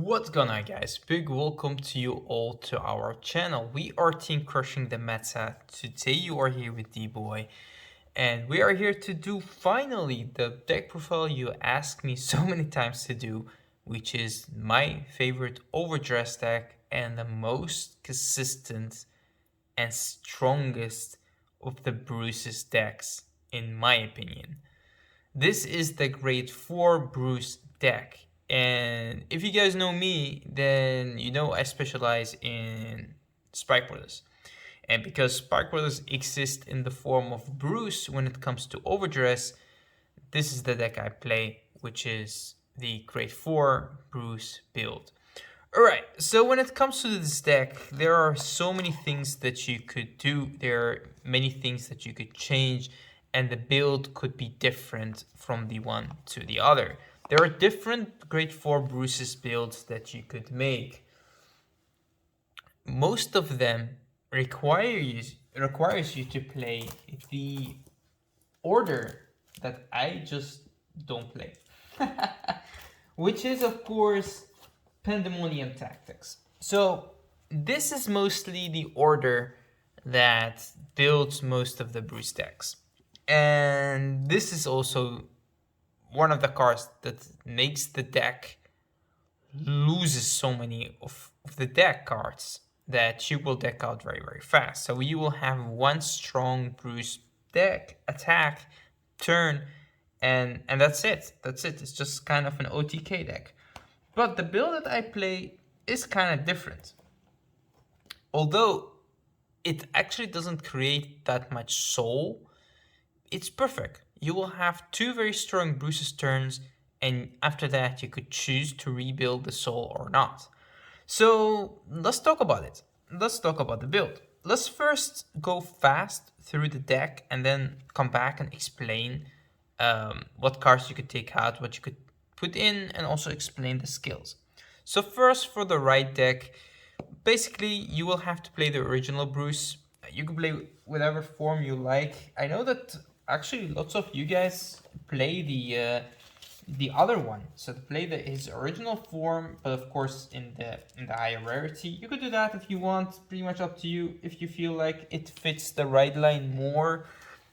What's going on, guys? Big welcome to you all to our channel. We are Team Crushing the Meta. Today you are here with D-Boy, and we are here to do finally the deck profile you asked me so many times to do, which is my favorite overdress deck and the most consistent and strongest of the Bruce's decks, in my opinion. This is the grade 4 Bruce deck. And if you guys know me, then you know I specialize in Spike Brothers. And because Spike Brothers exist in the form of Bruce when it comes to overdress, this is the deck I play, which is the grade 4 Bruce build. Alright, so when it comes to this deck, there are so many things that you could do. There are many things that you could change, and the build could be different from the one to the other. There are different grade 4 Bruce's builds that you could make. Most of them requires you to play the order that I just don't play. Which is, of course, Pandemonium Tactics. So this is mostly the order that builds most of the Bruce decks. And this is also one of the cards that makes the deck loses so many of the deck cards that you will deck out very, very fast. So you will have one strong Bruce deck, attack, turn, and that's it. That's it. It's just kind of an OTK deck. But the build that I play is kind of different. Although it actually doesn't create that much soul, it's perfect. You will have two very strong Bruce's turns, and after that you could choose to rebuild the soul or not. So let's talk about it. Let's talk about the build. Let's first go fast through the deck and then come back and explain what cards you could take out, what you could put in, and also explain the skills. So first, for the right deck, basically you will have to play the original Bruce. You can play whatever form you like. I know that actually lots of you guys play the other one, so to play his original form, but of course in the higher rarity. You could do that if you want, pretty much up to you. If you feel like it fits the right line more,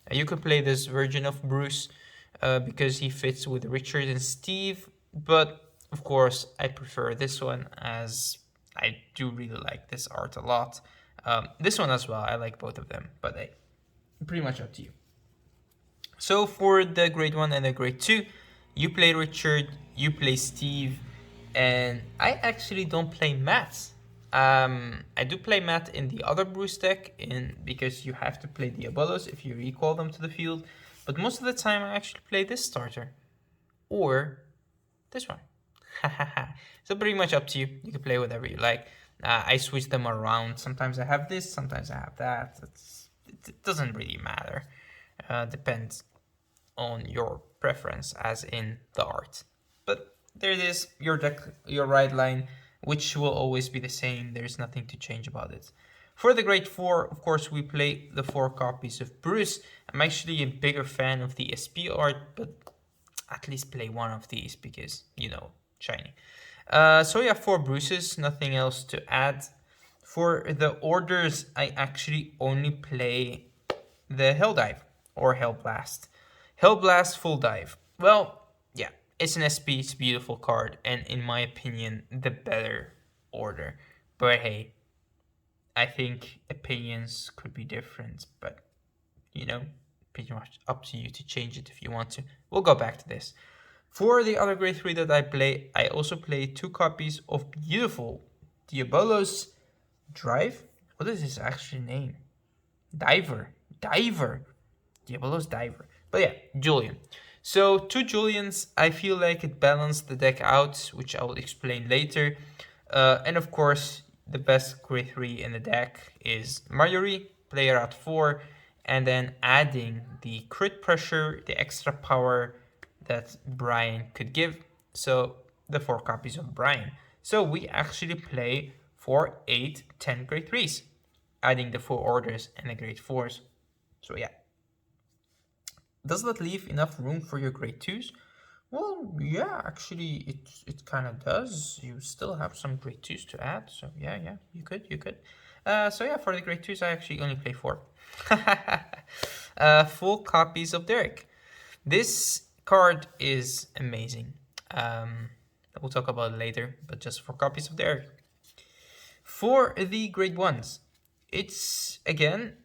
you could play this version of Bruce because he fits with Richard and Steve, but of course I prefer this one as I do really like this art a lot. This one as well, I like both of them, but hey, pretty much up to you. So for the grade 1 and the grade 2, you play Richard, you play Steve, and I actually don't play Matt. I do play Matt in the other Bruce deck because you have to play Diabolos if you recall them to the field, but most of the time I actually play this starter, or this one. So pretty much up to you. You can play whatever you like. I switch them around. Sometimes I have this, sometimes I have that. It doesn't really matter. Depends on your preference, as in the art. But there it is, your deck, your right line, which will always be the same. There's nothing to change about it. For the grade 4, of course, we play the 4 copies of Bruce. I'm actually a bigger fan of the SP art, but at least play one of these because, you know, shiny. So yeah, 4 Bruces, nothing else to add. For the orders, I actually only play the Hell Dive or Hell Blast. Hell Blast full dive. Well, yeah, it's an SP, it's a beautiful card, and in my opinion, the better order. But hey, I think opinions could be different, but you know, pretty much up to you to change it if you want to. We'll go back to this. For the other grade 3 that I play, I also play 2 copies of beautiful Diabolos Drive. What is his actual name? Diver. Diabolos Diver. But yeah, Julian. So 2 Julians, I feel like it balanced the deck out, which I will explain later. And of course, the best grade 3 in the deck is Marjorie, player at 4, and then adding the crit pressure, the extra power that Brian could give. So the 4 copies of Brian. So we actually play for 8, 10 grade 3s, adding the 4 orders and the grade 4s. So yeah. Does that leave enough room for your grade 2s? Well, yeah, actually, it kind of does. You still have some grade twos to add, so yeah, you could. So yeah, for the grade twos, I actually only play four. Full copies of Derek. This card is amazing. Um, we'll talk about it later, but just four copies of Derek. For the grade ones, it's again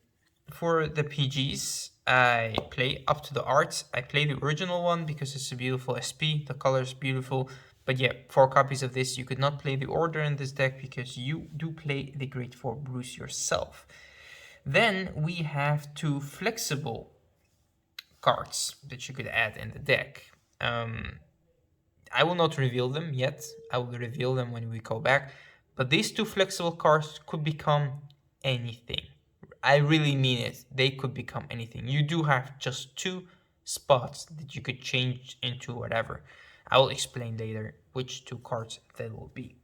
for the PGs. I play up to the art. I play the original one because it's a beautiful SP. The color is beautiful. But yeah, four copies of this. You could not play the order in this deck because you do play the grade 4 Bruce yourself. Then we have two flexible cards that you could add in the deck. I will not reveal them yet. I will reveal them when we go back. But these two flexible cards could become anything. I really mean it. They could become anything. You do have just two spots that you could change into whatever. I will explain later which two cards they will be.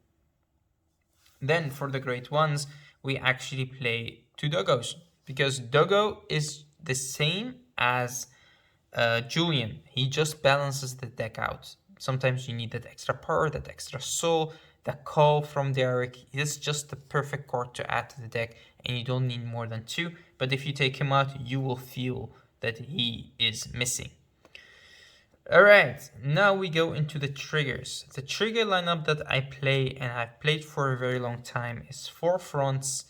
Then for the great ones, we actually play two Doggos because Doggo is the same as Julian. He just balances the deck out. Sometimes you need that extra power, that extra soul, that call from Derek. It's just the perfect card to add to the deck, and you don't need more than two. But if you take him out, you will feel that he is missing. Alright, now we go into the triggers. The trigger lineup that I play, and I've played for a very long time, is 4 fronts,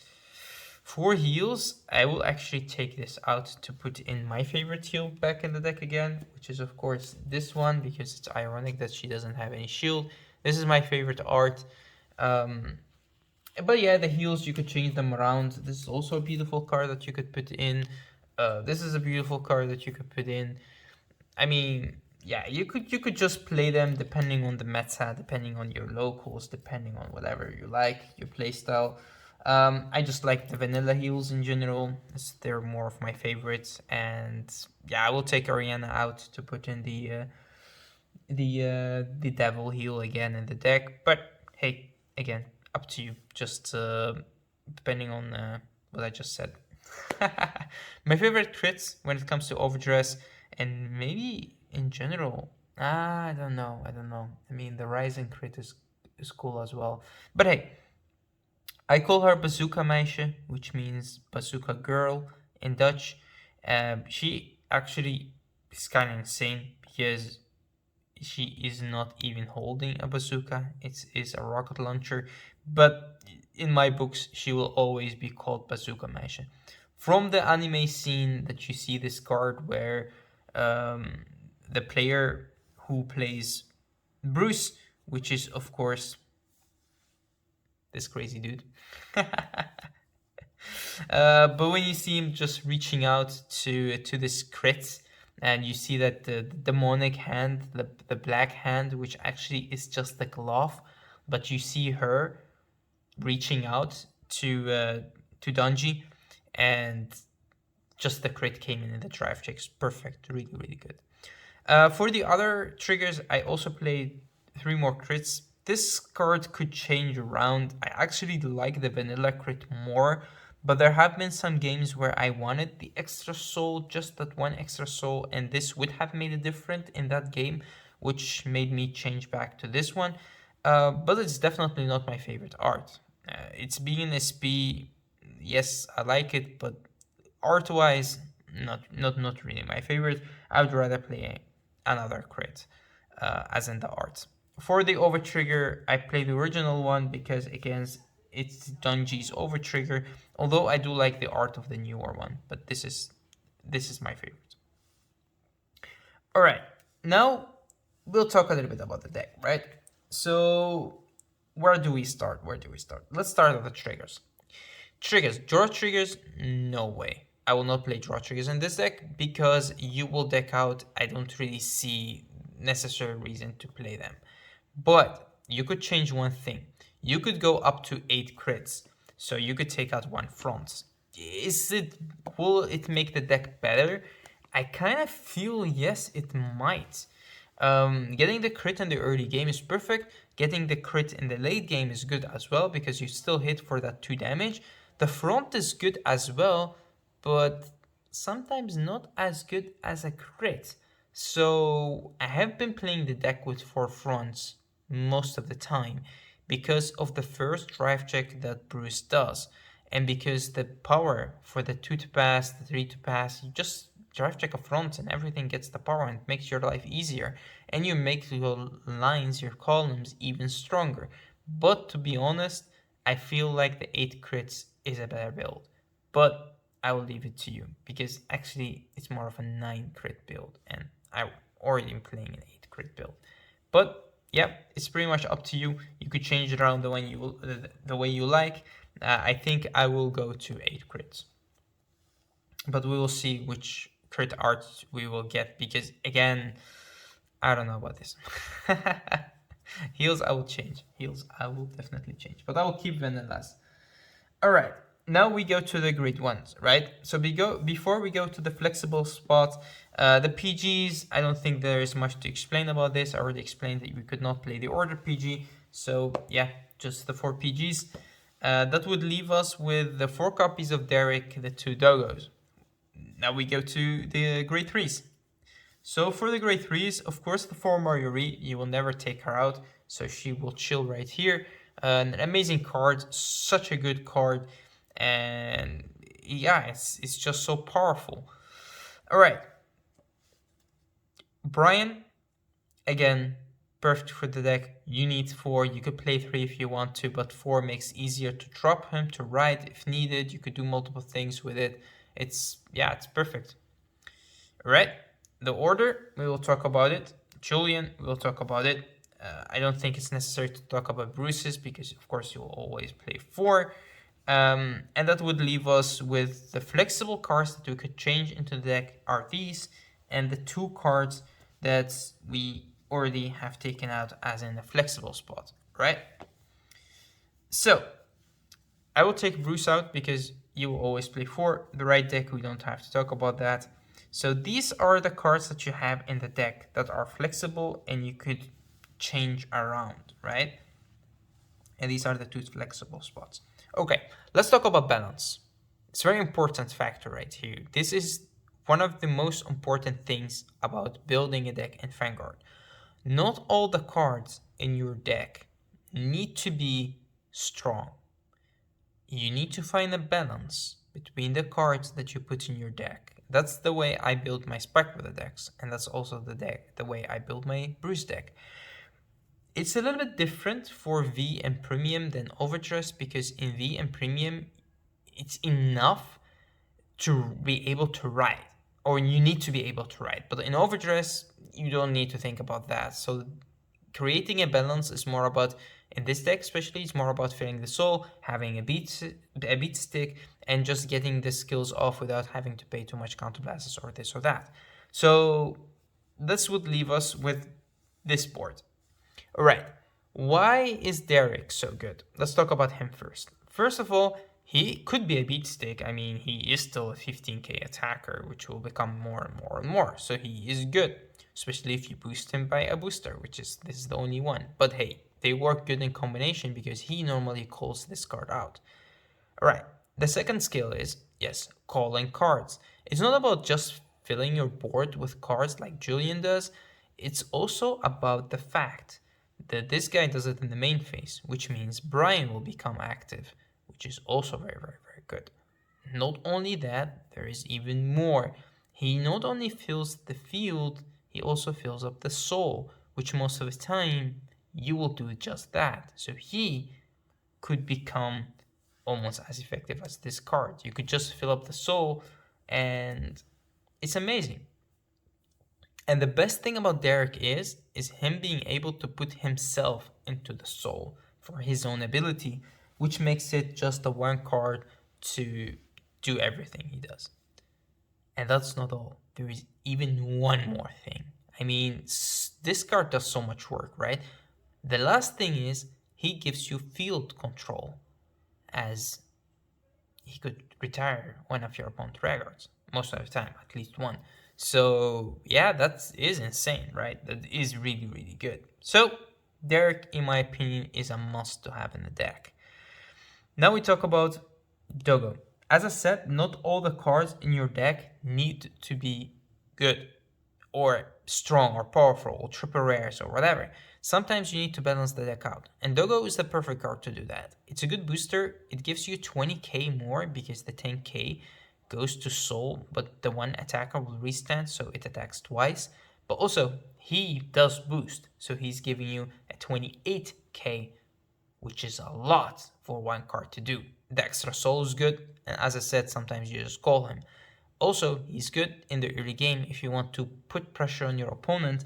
4 heals. I will actually take this out to put in my favorite heal back in the deck again, which is of course this one, because it's ironic that she doesn't have any shield. This is my favorite art. But yeah, the heals, you could change them around. This is also a beautiful card that you could put in. This is a beautiful card that you could put in. I mean, yeah, you could just play them depending on the meta, depending on your locals, depending on whatever you like, your playstyle. I just like the vanilla heals in general. They're more of my favorites, and yeah, I will take Ariana out to put in the devil heal again in the deck. But hey, again, up to you. Just depending on what I just said. My favorite crits when it comes to overdress, and maybe in general, I don't know. I mean, the rising crit is cool as well. But hey, I call her Bazooka Meisje, which means bazooka girl in Dutch. She actually is kind of insane because she is not even holding a bazooka. It is a rocket launcher. But in my books, she will always be called Bazooka Meisje. From the anime scene that you see this card where the player who plays Bruce, which is of course this crazy dude. But when you see him just reaching out to this crit, and you see that the demonic hand, the black hand, which actually is just the glove, but you see her reaching out to Dungy, and just the crit came in the drive checks. Perfect, really good. For the other triggers, I also played 3 more crits. This card could change around. I actually like the vanilla crit more, but there have been some games where I wanted the extra soul, just that one extra soul, and this would have made a difference in that game, which made me change back to this one. But it's definitely not my favorite art. It's being SP, yes, I like it, but art-wise, not really my favorite. I would rather play another crit, as in the art. For the over trigger, I play the original one because again, it's Dungy's over trigger. Although I do like the art of the newer one, but this is my favorite. All right, now we'll talk a little bit about the deck, right? So where do we start? Let's start with the triggers. Triggers, draw triggers, no way. I will not play draw triggers in this deck because you will deck out. I don't really see necessary reason to play them. But you could change one thing. You could go up to 8 crits. So you could take out 1 front. Will it make the deck better? I kind of feel yes, it might. Getting the crit in the early game is perfect. Getting the crit in the late game is good as well because you still hit for that 2 damage. The front is good as well, but sometimes not as good as a crit. So I have been playing the deck with 4 fronts most of the time because of the first drive check that Bruce does, and because the power for the 2 to pass, the 3 to pass, you just drive check a front and everything gets the power and it makes your life easier, and you make your lines, your columns even stronger. But to be honest, I feel like the 8 crits is a better build. But I will leave it to you because actually it's more of a 9 crit build and I already am playing an 8 crit build. But yeah, it's pretty much up to you. You could change it around the way you like. I think I will go to 8 crits. But we will see which crit art we will get because again, I don't know about this. Heals I will change. Heals I will definitely change. But I will keep vanillas. Alright, now we go to the grid ones, right? So before we go to the flexible spot, the PGs, I don't think there is much to explain about this. I already explained that we could not play the order PG. So yeah, just the 4 PGs. That would leave us with the 4 copies of Derek, the 2 Dogos. Now we go to the grade 3s. So for the grade 3s, of course, the 4 Marjorie, you will never take her out. So she will chill right here. An amazing card, such a good card, and yeah, it's just so powerful. All right, Brian, again, perfect for the deck. You need 4. You could play 3 if you want to, but 4 makes it easier to drop him, to ride if needed. You could do multiple things with it. It's perfect. All right, the order, we will talk about it. Julian, we'll talk about it. I don't think it's necessary to talk about Bruce's because, of course, you'll always play 4. And that would leave us with the flexible cards that we could change into the deck are these, and the 2 cards that we already have taken out as in the flexible spot, right? So, I will take Bruce out because you will always play 4. The right deck, we don't have to talk about that. So these are the cards that you have in the deck that are flexible and you could change around, right? And these are the 2 flexible spots. Okay, let's talk about balance. It's a very important factor right here. This is one of the most important things about building a deck in Vanguard. Not all the cards in your deck need to be strong. You need to find a balance between the cards that you put in your deck. That's the way I build my Spikeweather decks, and that's also the way I build my Bruce deck. It's a little bit different for V and Premium than Overdress because in V and Premium, it's enough to be able to ride, or you need to be able to ride. But in Overdress, you don't need to think about that. So creating a balance is more about, in this deck especially, it's more about filling the soul, having a beat stick, and just getting the skills off without having to pay too much counterblasts or this or that. So this would leave us with this board. All right, why is Derek so good? Let's talk about him first. First of all, he could be a beat stick. I mean, he is still a 15k attacker, which will become more and more and more. So he is good, especially if you boost him by a booster, this is the only one. But hey, they work good in combination because he normally calls this card out. All right, the second skill is, yes, calling cards. It's not about just filling your board with cards like Julian does. It's also about the fact that this guy does it in the main phase, which means Brian will become active, which is also very, very, very good. Not only that, there is even more. He not only fills the field, he also fills up the soul, which most of the time you will do just that. So he could become almost as effective as this card. You could just fill up the soul and it's amazing. And the best thing about Derek is him being able to put himself into the soul for his own ability, which makes it just the one card to do everything he does. And that's not all. There is even one more thing. I mean, this card does so much work, right? The last thing is he gives you field control, as he could retire one of your opponent's records most of the time, at least one. So yeah, that is insane, right? That is really, really good. So Derek, in my opinion, is a must to have in the deck. Now we talk about Dogo. As I said, not all the cards in your deck need to be good or strong or powerful or triple rares or whatever. Sometimes you need to balance the deck out. And Dogo is the perfect card to do that. It's a good booster. It gives you 20k more because the 10k goes to Soul, but the one attacker will restand, so it attacks twice. But also, he does boost, so he's giving you a 28k, which is a lot for one card to do. The extra Soul is good, and as I said, sometimes you just call him. Also, he's good in the early game if you want to put pressure on your opponent,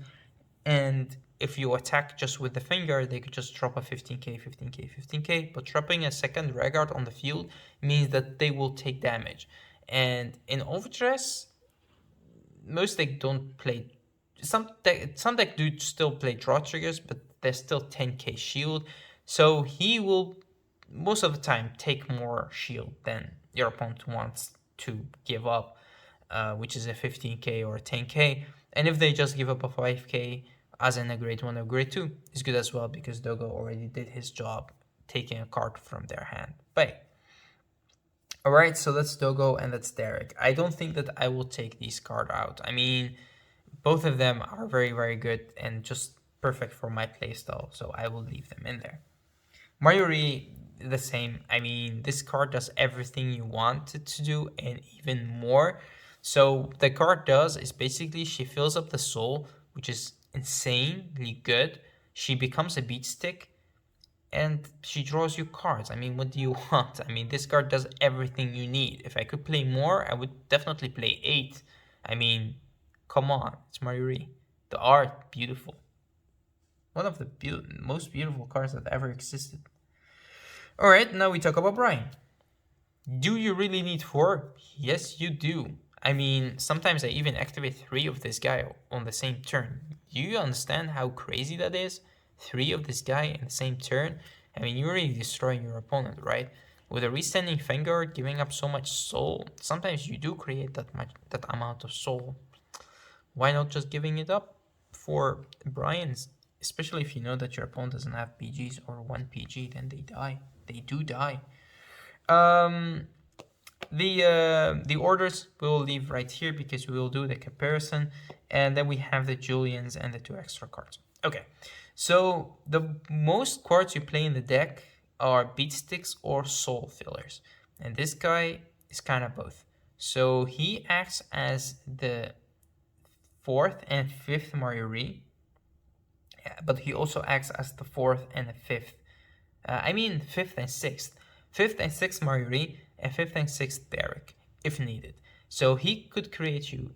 and if you attack just with the finger, they could just drop a 15k, 15k, 15k, but dropping a second Vanguard on the field means that they will take damage. And in Overdress, most deck don't play, some deck do still play draw triggers, but there's still 10k shield, so he will most of the time take more shield than your opponent wants to give up, which is a 15k or a 10k. And if they just give up a 5k, as in a grade 1 or grade 2, is good as well, because Dogo already did his job taking a card from their hand. But alright, so that's Dogo and that's Derek. I don't think that I will take these cards out. I mean, both of them are very, very good and just perfect for my playstyle, so I will leave them in there. Mayuri, the same. I mean, this card does everything you want it to do and even more. So the card does is basically she fills up the soul, which is insanely good. She becomes a beat stick and she draws you cards. I mean, what do you want? I mean, this card does everything you need. If I could play more, I would definitely play 8. I mean, come on, it's Mayuri. The art, beautiful. One of the most beautiful cards that ever existed. Alright, now we talk about Brian. Do you really need 4? Yes, you do. I mean, sometimes I even activate 3 of this guy on the same turn. Do you understand how crazy that is? 3 of this guy in the same turn? I mean, you're really destroying your opponent, right? With a restanding Vanguard giving up so much soul, sometimes you do create that amount of soul. Why not just giving it up for Brian's? Especially if you know that your opponent doesn't have PGs or 1 PG, then they die. They do die. The orders we will leave right here because we will do the comparison, and then we have the Julians and the 2 extra cards. Okay, so the most cards you play in the deck are beat sticks or soul fillers, and this guy is kind of both. So he acts as the 4th and 5th Mayuri, but he also acts as the 4th and the 5th. 5th and 6th. 5th and 6th Mayuri and 5th and 6th Derek, if needed. So he could create you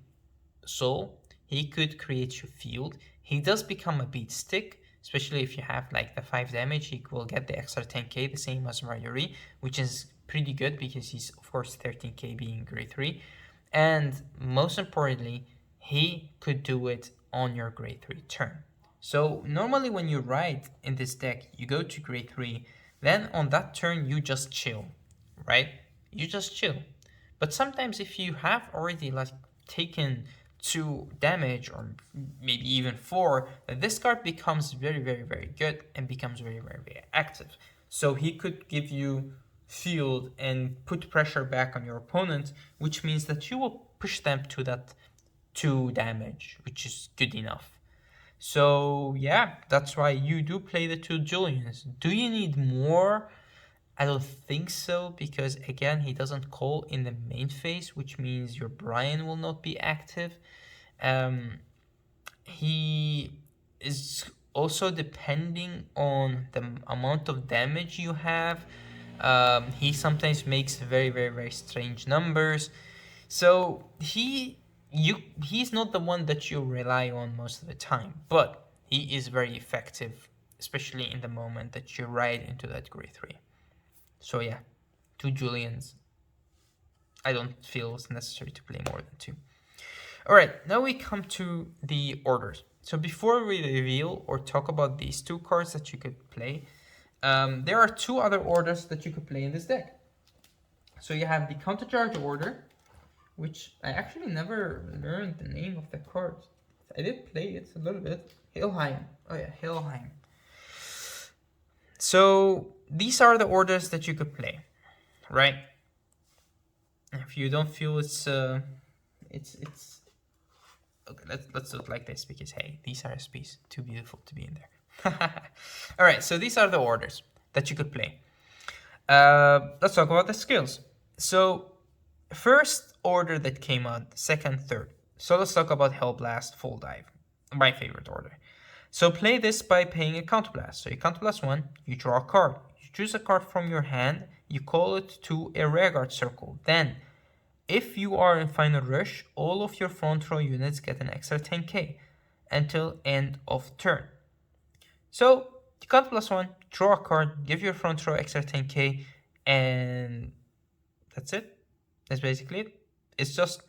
soul, he could create you field. He does become a beat stick, especially if you have like the 5 damage, he will get the extra 10k, the same as Mayuri, which is pretty good because he's of course 13k being grade 3. And most importantly, he could do it on your grade 3 turn. So normally when you ride in this deck, you go to grade 3, then on that turn you just chill, right? You just chill. But sometimes if you have already like taken 2 damage or maybe even 4, this card becomes very, very, very good and becomes very, very, very active. So he could give you field and put pressure back on your opponent, which means that you will push them to that 2 damage, which is good enough. So yeah, that's why you do play the 2 Julians. Do you need more? I don't think so, because again, he doesn't call in the main phase, which means your Brian will not be active. He is also depending on the amount of damage you have. He sometimes makes very, very, very strange numbers. So he's not the one that you rely on most of the time, but he is very effective, especially in the moment that you ride into that grade 3. So yeah, 2 Julians. I don't feel it's necessary to play more than 2. Alright, now we come to the orders. So before we reveal or talk about these 2 cards that you could play, there are 2 other orders that you could play in this deck. So you have the Countercharge order, which I actually never learned the name of the card. I did play it a little bit. Helheim. Oh yeah, Helheim. So these are the orders that you could play, right? If you don't feel it's Okay, let's do it like this because hey, these are SPs too beautiful to be in there. All right, so these are the orders that you could play. Let's talk about the skills. So first order that came out, second, third. So let's talk about Hellblast, Full Dive, my favorite order. So play this by paying a counterblast. So you counterblast 1, you draw a card. You choose a card from your hand, you call it to a rearguard circle. Then, if you are in Final Rush, all of your front row units get an extra 10k until end of turn. So you counterblast 1, draw a card, give your front row extra 10k, and that's it. That's basically it. It's just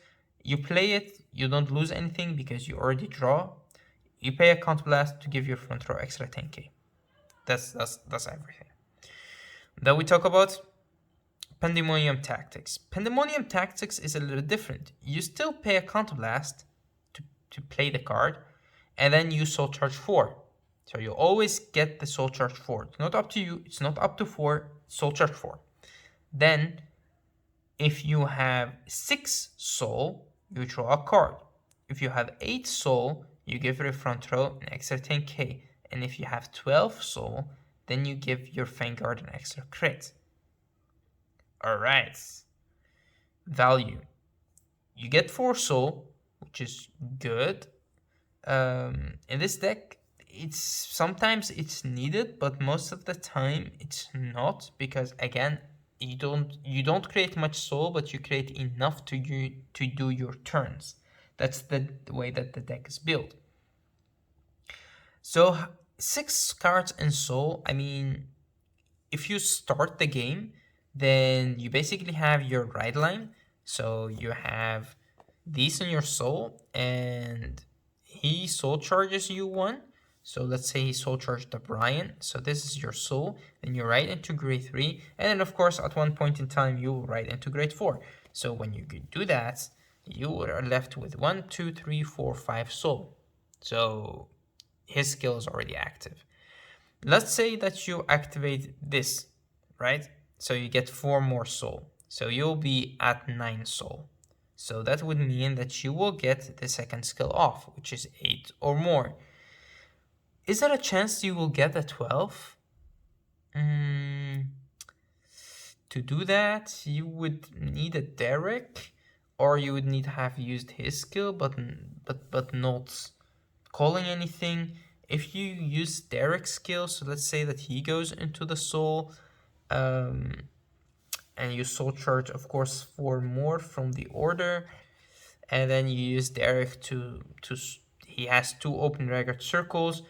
you play it, you don't lose anything because you already draw. You pay a counterblast to give your front row extra 10k. That's everything. Then we talk about Pandemonium Tactics. Pandemonium Tactics is a little different. You still pay a counterblast to play the card, and then you soul charge 4. So you always get the soul charge 4. It's not up to you, it's not up to 4, soul charge 4. Then, if you have 6 soul, you draw a card. If you have 8 soul, you give your front row an extra 10k. And if you have 12 soul, then you give your Vanguard an extra crit. Alright. Value. You get 4 soul, which is good. In this deck, sometimes it's needed, but most of the time it's not, because again, you don't create much soul, but you create enough to do your turns. That's the way that the deck is built. So 6 cards in soul, I mean, if you start the game, then you basically have your ride line. So you have these in your soul, and he soul charges you 1. So let's say he soul charged the Brian. So this is your soul. Then you ride into grade 3. And then of course at one point in time you will ride into grade 4. So when you do that, you are left with 1, 2, 3, 4, 5 soul. So his skill is already active. Let's say that you activate this, right? So you get 4 more soul. So you'll be at 9 soul. So that would mean that you will get the second skill off, which is 8 or more. Is there a chance you will get a 12? To do that, you would need a Derek, or you would need to have used his skill, but not calling anything. If you use Derek's skill, so let's say that he goes into the soul, and you soul charge, of course, 4 more from the order, and then you use Derek to he has 2 open record circles.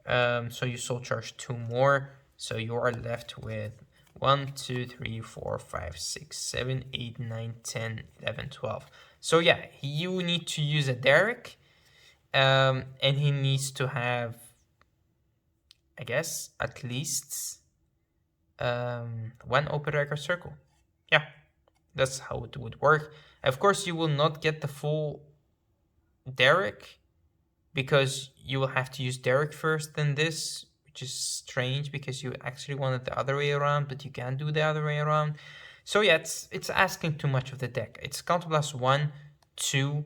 So you soul charge 2 more, so you are left with 1, 2, 3, 4, 5, 6, 7, 8, 9, 10, 11, 12. So yeah, you need to use a Derek, and he needs to have, I guess, at least 1 open record circle. Yeah, that's how it would work. Of course, you will not get the full Derek, because you will have to use Derek first, then this, which is strange because you actually want it the other way around, but you can't do the other way around. So yeah, it's asking too much of the deck. It's counterblast 1, 2,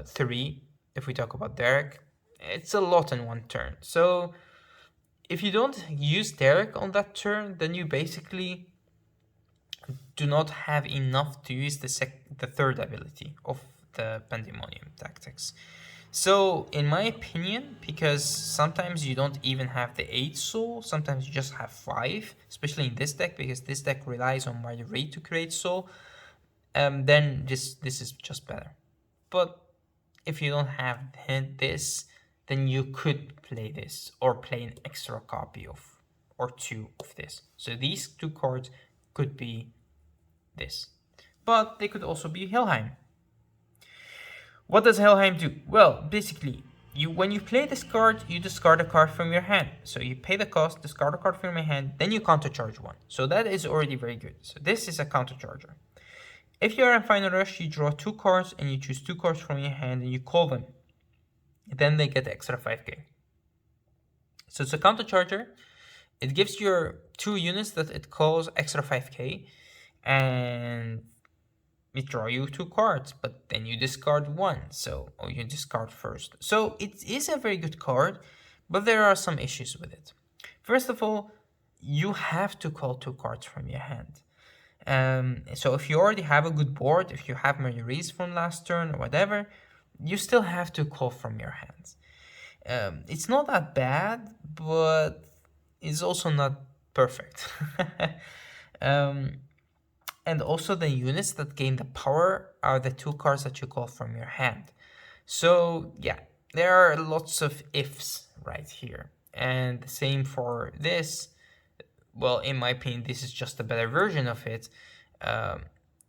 3, if we talk about Derek. It's a lot in one turn. So if you don't use Derek on that turn, then you basically do not have enough to use the third ability of the Pandemonium Tactics. So, in my opinion, because sometimes you don't even have the 8 soul, sometimes you just have 5, especially in this deck, because this deck relies on my rate to create soul, then this is just better. But if you don't have this, then you could play this, or play an extra copy of, or 2 of this. So these 2 cards could be this. But they could also be Helheim. What does Helheim do? Well, basically, when you play this card, you discard a card from your hand. So you pay the cost, discard a card from your hand, then you countercharge 1. So that is already very good. So this is a countercharger. If you're in Final Rush, you draw 2 cards and you choose 2 cards from your hand and you call them. Then they get extra 5k. So it's a countercharger. It gives your 2 units that it calls extra 5k. And it draw you 2 cards, but then you discard one, so or you discard first. So it is a very good card, but there are some issues with it. First of all, you have to call 2 cards from your hand. So if you already have a good board, if you have Marjories from last turn or whatever, you still have to call from your hands. It's not that bad, but it's also not perfect. um, and also the units that gain the power are the 2 cards that you call from your hand. So yeah, there are lots of ifs right here. And the same for this. Well, in my opinion, this is just a better version of it,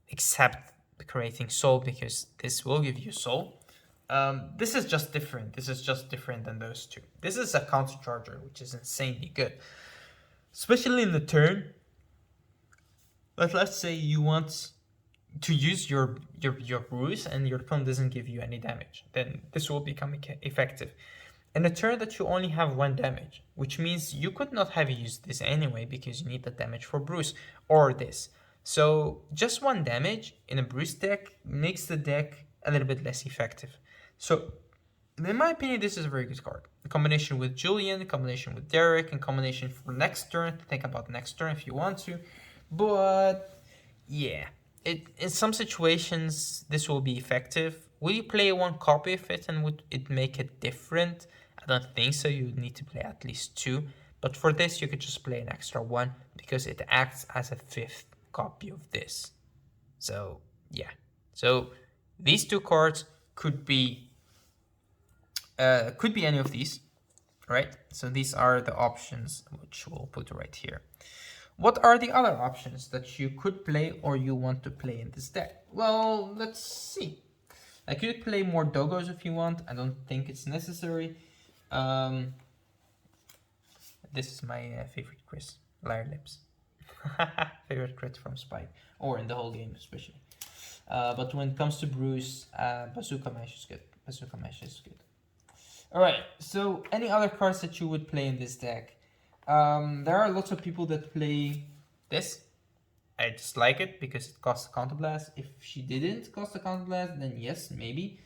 except creating soul, because this will give you soul. This is just different. This is just different than those two. This is a counter charger, which is insanely good, especially in the turn. But let's say you want to use your Bruce and your opponent doesn't give you any damage, then this will become effective. In a turn that you only have 1 damage, which means you could not have used this anyway because you need the damage for Bruce or this. So just 1 damage in a Bruce deck makes the deck a little bit less effective. So in my opinion, this is a very good card. The combination with Julian, the combination with Derek, and combination for next turn. Think about next turn if you want to. But yeah, in some situations this will be effective. Will you play 1 copy of it and would it make it different? I don't think so. You need to play at least 2. But for this, you could just play an extra 1 because it acts as a 5th copy of this. So yeah. So these 2 cards could be any of these, right? So these are the options which we'll put right here. What are the other options that you could play or you want to play in this deck? Well, let's see. Like, you could play more Dogos if you want. I don't think it's necessary. This is my favorite Chris, Liar Lips. Favorite crit from Spike, or in the whole game especially. But when it comes to Bruce, Bazooka Mash is good. Bazooka Mash is good. Alright, so any other cards that you would play in this deck? There are lots of people that play this. I just like it because it costs a counterblast. If she didn't cost a counterblast, then yes, maybe.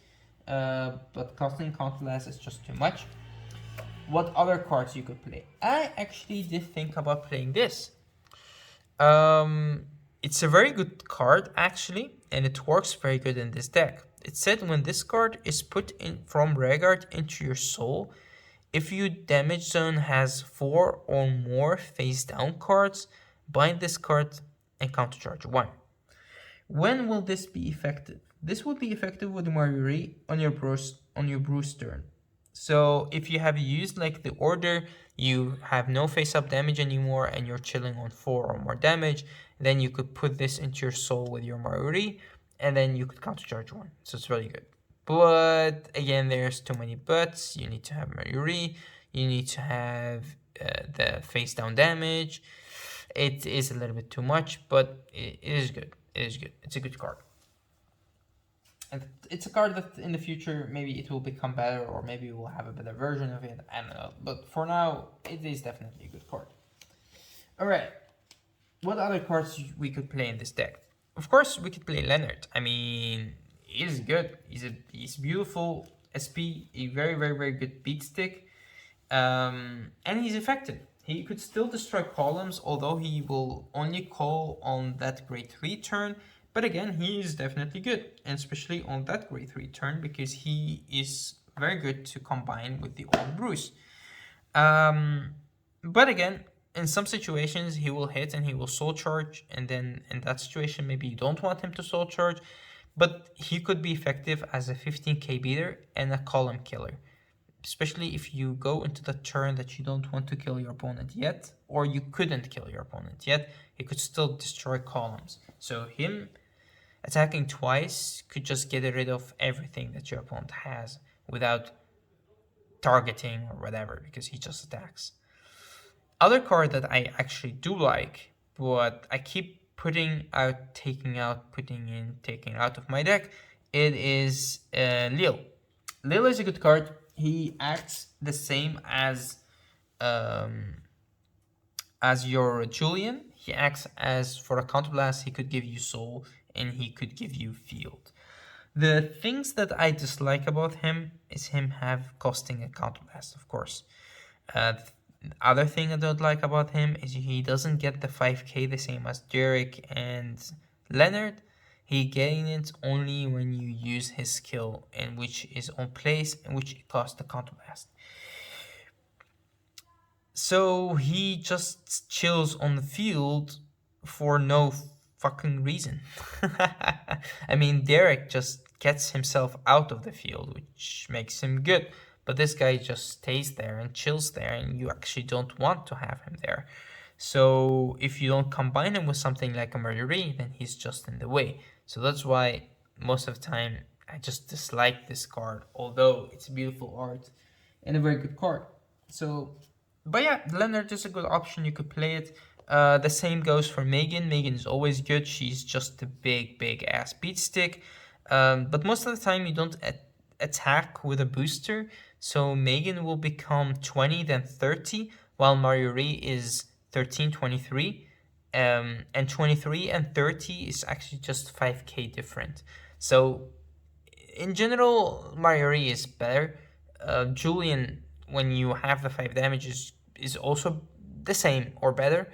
But costing counterblast is just too much. What other cards you could play? I actually did think about playing this. It's a very good card actually, and it works very good in this deck. It said when this card is put in from Vanguard into your soul, if your damage zone has 4 or more face down cards, bind this card and countercharge 1. When will this be effective? This will be effective with Marjorie on your Bruce turn. So if you have used like the order, you have no face up damage anymore and you're chilling on 4 or more damage, then you could put this into your soul with your Marjorie and then you could countercharge 1. So it's really good. But again, there's too many buts. You need to have Marjorie. You need to have the face down damage. It is a little bit too much, but it is good. It is good. It's a good card. And it's a card that in the future, maybe it will become better or maybe we'll have a better version of it. I don't know. But for now, it is definitely a good card. Alright. What other cards we could play in this deck? Of course, we could play Leonard. I mean, he's good. He's beautiful SP, a very, very, very good beat stick. And he's effective. He could still destroy columns, although he will only call on that grade 3 turn. But again, he is definitely good, and especially on that grade 3 turn, because he is very good to combine with the old Bruce. But again, in some situations, he will hit and he will soul charge, and then in that situation, maybe you don't want him to soul charge, but he could be effective as a 15k beater and a column killer. Especially if you go into the turn that you don't want to kill your opponent yet, or you couldn't kill your opponent yet, he could still destroy columns. So him attacking twice could just get rid of everything that your opponent has without targeting or whatever, because he just attacks. Other card that I actually do like, but I keep putting out, taking out, putting in, taking out of my deck, it is Lil. Lil is a good card. He acts the same as your Julian. He acts as, for a counterblast, he could give you soul and he could give you field. The things that I dislike about him is him have costing a counterblast, of course. The other thing I don't like about him is he doesn't get the 5k the same as Derek and Leonard. He gains it only when you use his skill, and which is on place, and which costs the counterblast. So he just chills on the field for no fucking reason. I mean, Derek just gets himself out of the field, which makes him good. But this guy just stays there and chills there, and you actually don't want to have him there. So if you don't combine him with something like a Marjorie, then he's just in the way. So that's why most of the time I just dislike this card, although it's beautiful art and a very good card. So, but yeah, Leonard is a good option. You could play it. The same goes for Megan. Megan is always good. She's just a big ass beat stick. But most of the time you don't attack with a booster. So Megan will become 20, then 30, while Marjorie is 13, 23. And 23 and 30 is actually just 5k different. So in general, Marjorie is better. Julian, when you have the 5 damage, is also the same or better.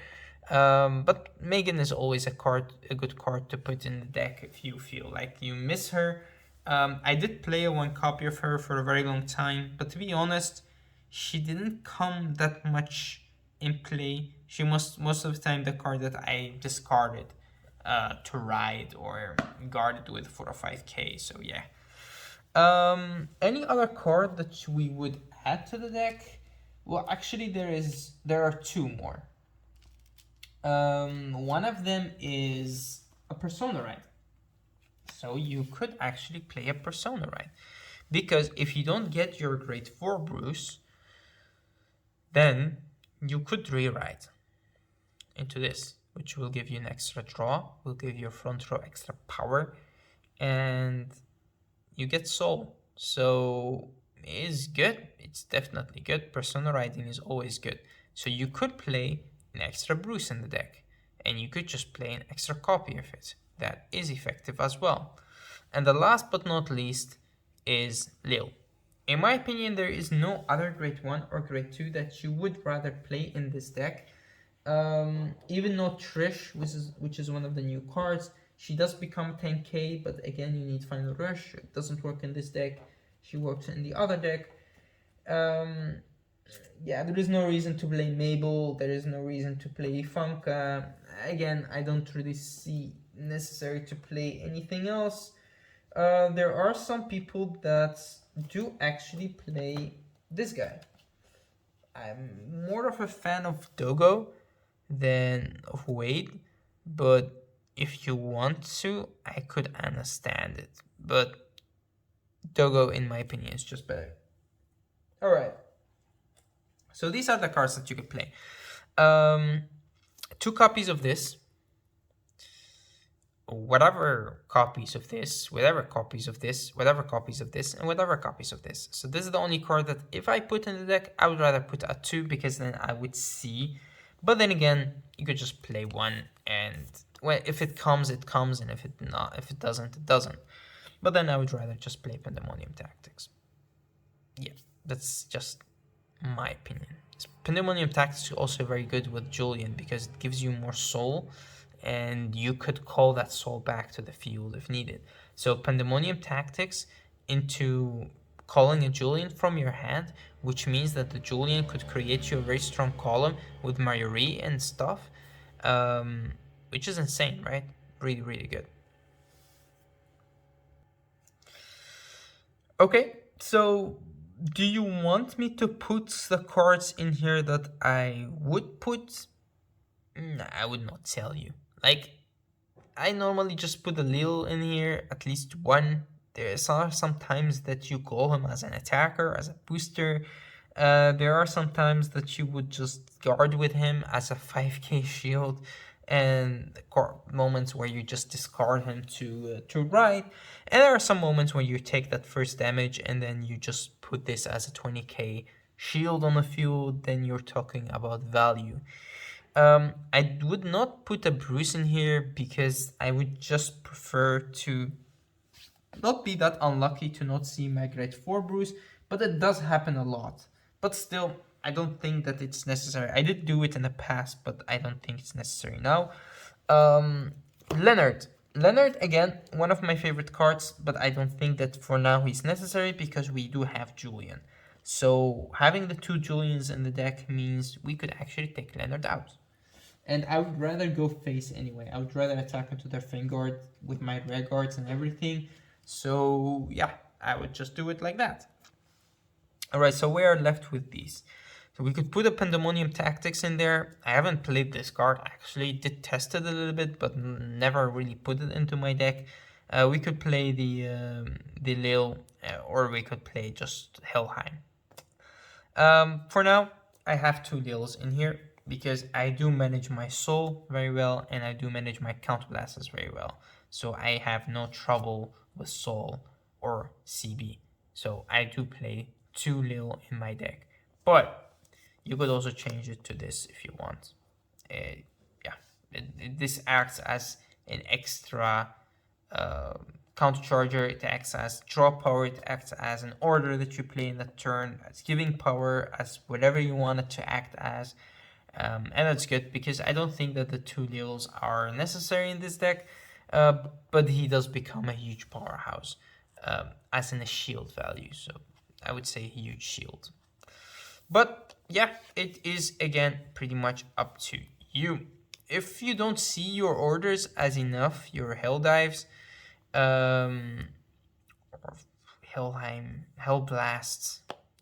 But Megan is always a good card to put in the deck if you feel like you miss her. I did play one copy of her for a very long time, but to be honest, she didn't come that much in play. She most of the time the card that I discarded to ride or guarded with for a 5k. So yeah. Any other card that we would add to the deck? Well, actually, there are two more. One of them is a Persona Ride. So you could actually play a Persona Ride, because if you don't get your Grade 4 Bruce, then you could rewrite into this, which will give you an extra draw, will give your front row extra power, and you get soul. So it is good. It's definitely good. Persona riding is always good. So you could play an extra Bruce in the deck, and you could just play an extra copy of it. That is effective as well. And the last but not least is Lil. In my opinion, there is no other Grade 1 or Grade 2 that you would rather play in this deck. Even though Trish, which is one of the new cards, she does become 10k, but again, you need Final Rush. It doesn't work in this deck. She works in the other deck. Yeah, there is no reason to play Mabel. There is no reason to play Funka. Again, I don't really see necessary to play anything else. There are some people that do actually play this guy. I'm more of a fan of Dogo than of Wade, but if you want to, I could understand it. But Dogo, in my opinion, is just better. Alright. So these are the cards that you could play. 2 copies of this. Whatever copies of this, whatever copies of this, whatever copies of this, and whatever copies of this. So this is the only card that if I put in the deck, I would rather put a 2, because then I would see. But then again, you could just play 1, and well, if it comes, it comes, and if it doesn't, it doesn't. But then I would rather just play Pandemonium Tactics. Yeah, that's just my opinion. Pandemonium Tactics is also very good with Julian, because it gives you more soul, and you could call that soul back to the field if needed. So Pandemonium Tactics into calling a Julian from your hand, which means that the Julian could create you a very strong column with Marjorie and stuff, which is insane, right? Really, really good. Okay, so do you want me to put the cards in here that I would put? Nah, I would not tell you. Like, I normally just put a little in here, at least one. There are some times that you call him as an attacker, as a booster. There are some times that you would just guard with him as a 5k shield, and moments where you just discard him to ride. And there are some moments where you take that first damage and then you just put this as a 20k shield on the field. Then you're talking about value. I would not put a Bruce in here because I would just prefer to not be that unlucky to not see my grade 4 Bruce, but it does happen a lot. But still, I don't think that it's necessary. I did do it in the past, but I don't think it's necessary now. Um, Leonard. Leonard, again, one of my favorite cards, but I don't think that for now he's necessary because we do have Julian. So having the 2 Julians in the deck means we could actually take Leonard out. And I would rather go face anyway. I would rather attack into their Vanguard with my Rare Guards and everything. So yeah, I would just do it like that. Alright, so we are left with these. So we could put a Pandemonium Tactics in there. I haven't played this card, actually did test it a little bit, but never really put it into my deck. We could play the Lil, or we could play just Helheim. For now, I have 2 Lils in here because I do manage my soul very well and I do manage my counterblasters very well. So I have no trouble with soul or CB. So I do play 2 Lil in my deck. But you could also change it to this if you want. This acts as an extra counter charger. It acts as draw power. It acts as an order that you play in the turn. It's giving power as whatever you want it to act as. And that's good because I don't think that the 2 Lils are necessary in this deck. But he does become a huge powerhouse as in a shield value. So I would say huge shield. But yeah, it is again pretty much up to you. If you don't see your orders as enough, your Hell Dives, or Helheim, Hellblasts,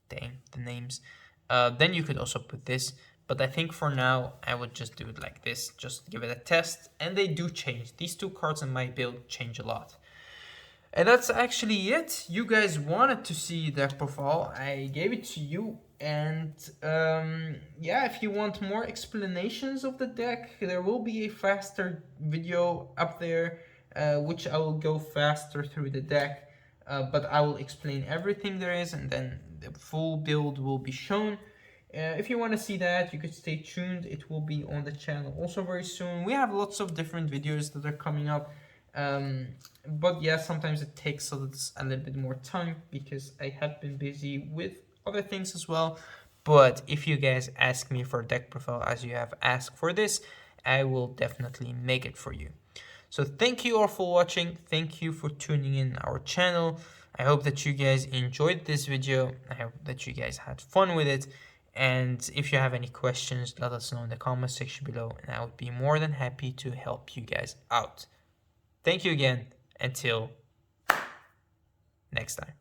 dang the names, then you could also put this. But I think for now, I would just do it like this, just give it a test. And they do change. These 2 cards in my build change a lot. And that's actually it. You guys wanted to see deck profile. I gave it to you. And yeah, if you want more explanations of the deck, there will be a faster video up there, which I will go faster through the deck. But I will explain everything there is, and then the full build will be shown. If you want to see that, you could stay tuned. It will be on the channel also very soon. We have lots of different videos that are coming up. But yeah, sometimes it takes a little bit more time because I have been busy with other things as well. But if you guys ask me for deck profile as you have asked for this, I will definitely make it for you. So thank you all for watching. Thank you for tuning in our channel. I hope that you guys enjoyed this video. I hope that you guys had fun with it. And if you have any questions, let us know in the comment section below, and I would be more than happy to help you guys out. Thank you again. Until next time.